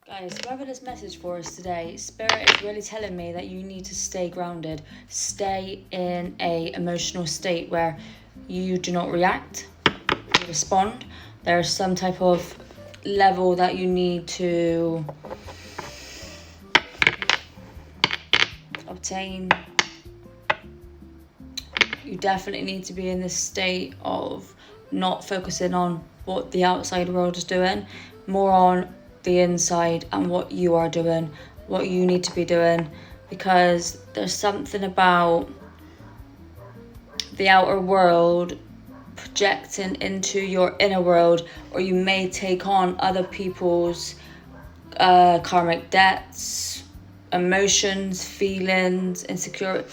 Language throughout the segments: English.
Guys, whoever this message for us today, Spirit is really telling me that you need to stay grounded. Stay in a emotional state where you do not react, you respond. There's some type of level that you need to obtain. You definitely need to be in this state of not focusing on what the outside world is doing, more on the inside and what you are doing, what you need to be doing, because there's something about the outer world projecting into your inner world, or you may take on other people's karmic debts, emotions, feelings, insecurity.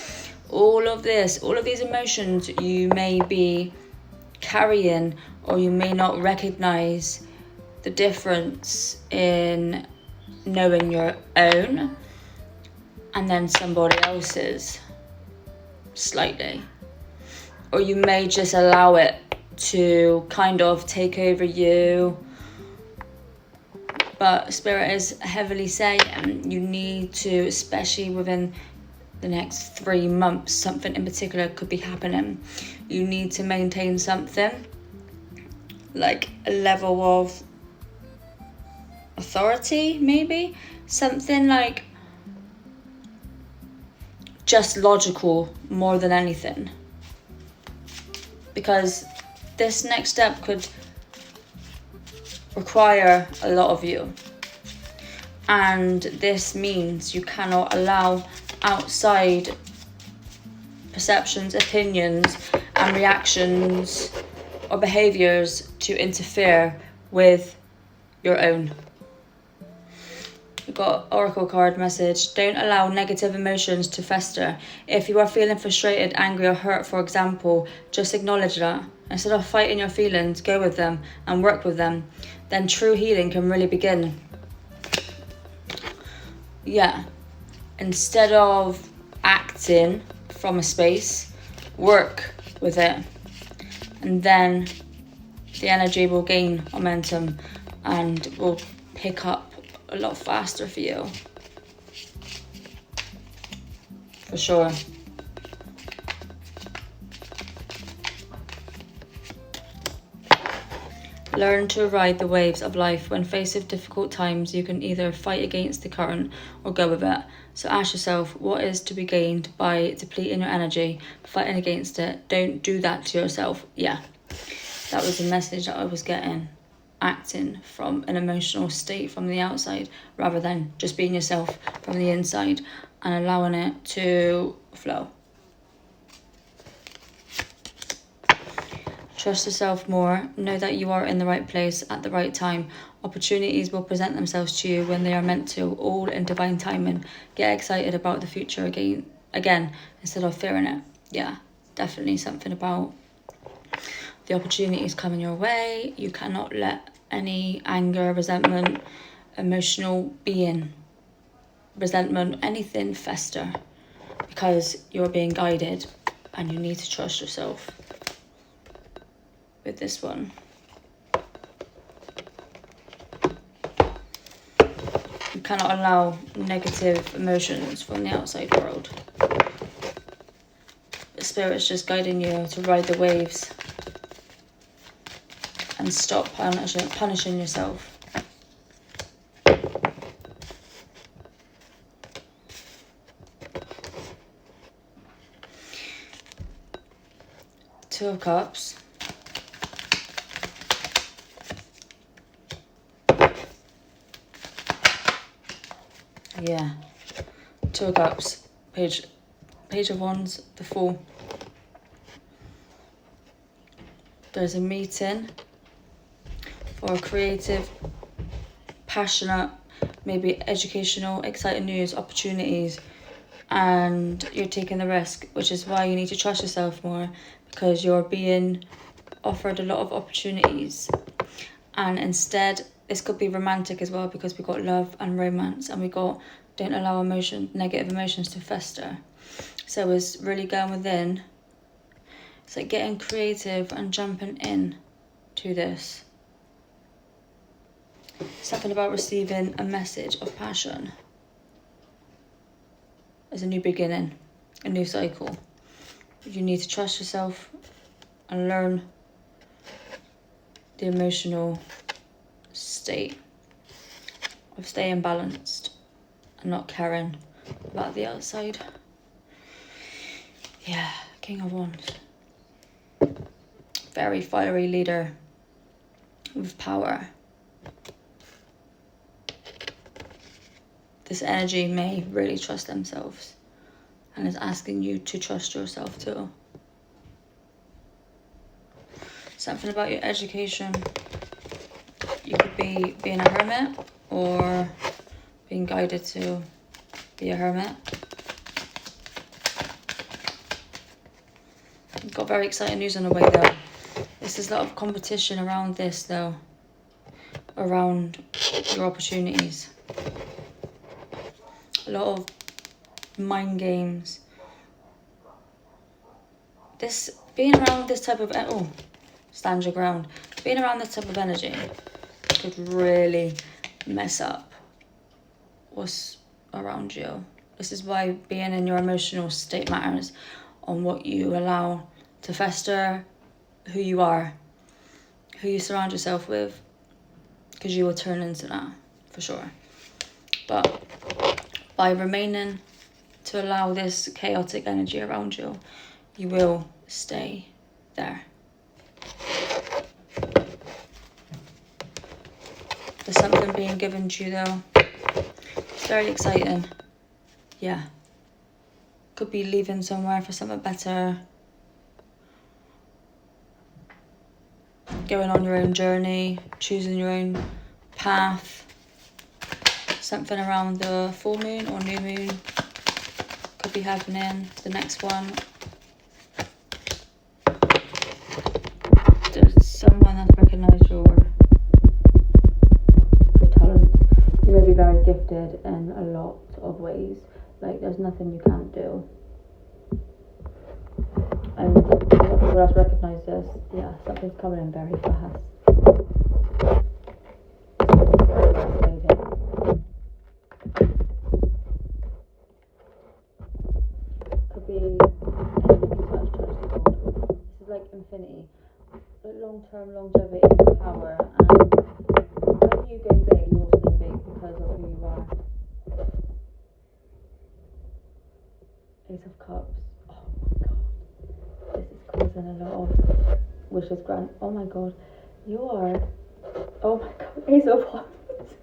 All of these emotions you may be carrying, or you may not recognize the difference in knowing your own and then somebody else's slightly. Or you may just allow it to kind of take over you. But Spirit is heavily saying you need to, especially within the next 3 months, something in particular could be happening. You need to maintain something like a level of authority, maybe something like just logical more than anything, because this next step could require a lot of you, and this means you cannot allow outside perceptions, opinions and reactions or behaviors to interfere with your own. We've got Oracle card message. Don't allow negative emotions to fester. If you are feeling frustrated, angry or hurt, for example, just acknowledge that. Instead of fighting your feelings, go with them and work with them. Then true healing can really begin. Yeah. Instead of acting from a space, work with it. And then the energy will gain momentum and will pick up a lot faster for you. For sure. Learn to ride the waves of life. When faced with difficult times, you can either fight against the current or go with it. So ask yourself, what is to be gained by depleting your energy, fighting against it? Don't do that to yourself. Yeah, that was the message that I was getting. Acting from an emotional state from the outside rather than just being yourself from the inside and allowing it to flow. Trust yourself more. Know that you are in the right place at the right time. Opportunities will present themselves to you when they are meant to, all in divine timing. Get excited about the future again instead of fearing it. Yeah, definitely something about the opportunities coming your way. You cannot let any anger, resentment, emotional being, resentment, anything fester, because you're being guided and you need to trust yourself with this one. You cannot allow negative emotions from the outside world. The Spirit's just guiding you to ride the waves and stop punishing yourself. Two of Cups. Yeah. Two of Cups. Page of Wands, the Fool. There's a meeting for creative, passionate, maybe educational, exciting news, opportunities, and you're taking the risk, which is why you need to trust yourself more, because you're being offered a lot of opportunities. And instead, this could be romantic as well, because we got love and romance, and we got don't allow negative emotions to fester. So it's really going within. It's like getting creative and jumping in to this. Something about receiving a message of passion. It's a new beginning, a new cycle. You need to trust yourself and learn the emotional state of staying balanced and not caring about the outside. Yeah, King of Wands. Very fiery leader with power. This energy may really trust themselves and is asking you to trust yourself too. Something about your education. You could be being a hermit or being guided to be a hermit. You've got very exciting news on the way though. There's a lot of competition around this though, around your opportunities. A lot of mind games. Being around this type of stand your ground. Being around this type of energy could really mess up what's around you. This is why being in your emotional state matters, on what you allow to fester, who you are, who you surround yourself with, because you will turn into that for sure. But by remaining to allow this chaotic energy around you, you will stay there. There's something being given to you though. It's very exciting. Yeah. Could be leaving somewhere for something better. Going on your own journey, choosing your own path. Something around the full moon or new moon could be happening. The next one. There's someone that's recognised your talent. You may be very gifted in a lot of ways. Like there's nothing you can't do. And people else recognise this. Yeah, something's coming in very fast. Very fascinating. Could be anything touch gold. This is like infinity. Like long-term longevity, power, and when you go big, you will stay big because of who you are. Ace of Cups. Oh my god. This is causing a lot of wishes grant. Oh my god. You are. Oh my god. Ace of Wands.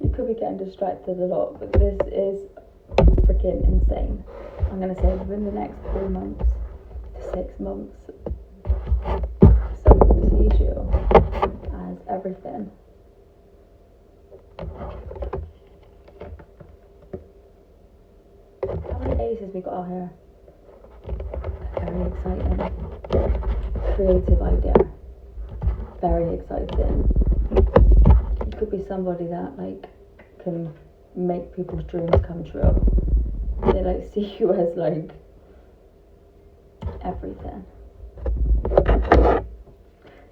You could be getting distracted a lot, but this is freaking insane. I'm going to say within the next 3 months to 6 months, someone sees you as everything. How many aces we got out here? Very exciting. Creative idea. Very exciting. You could be somebody that can make people's dreams come true. They see you as everything.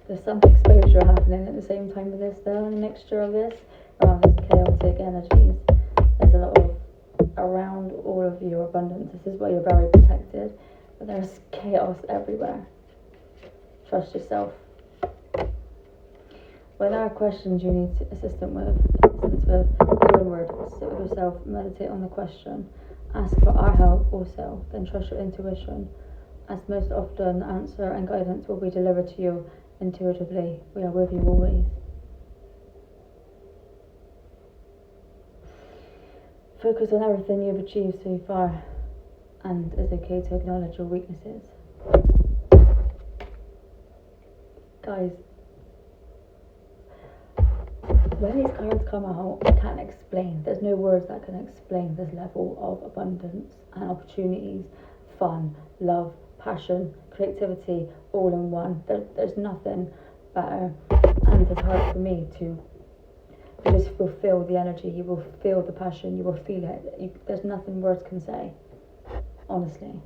There's some exposure happening at the same time with this though, and a mixture of this around these chaotic energies. There's a lot of around all of your abundance. This is why you're very protected, but there's chaos everywhere. Trust yourself. When there are questions you need assistance with, go inward, sit with yourself, meditate on the question, ask for our help also, then trust your intuition, as most often answer and guidance will be delivered to you intuitively. We are with you always. Focus on everything you've achieved so far, and it's okay to acknowledge your weaknesses. Guys, when these cards come out, I can't explain. There's no words that can explain this level of abundance and opportunities, fun, love, passion, creativity, all in one. There's nothing better, and it's hard for me to. You just will feel the energy, you will feel the passion, you will feel it. There's nothing words can say, honestly.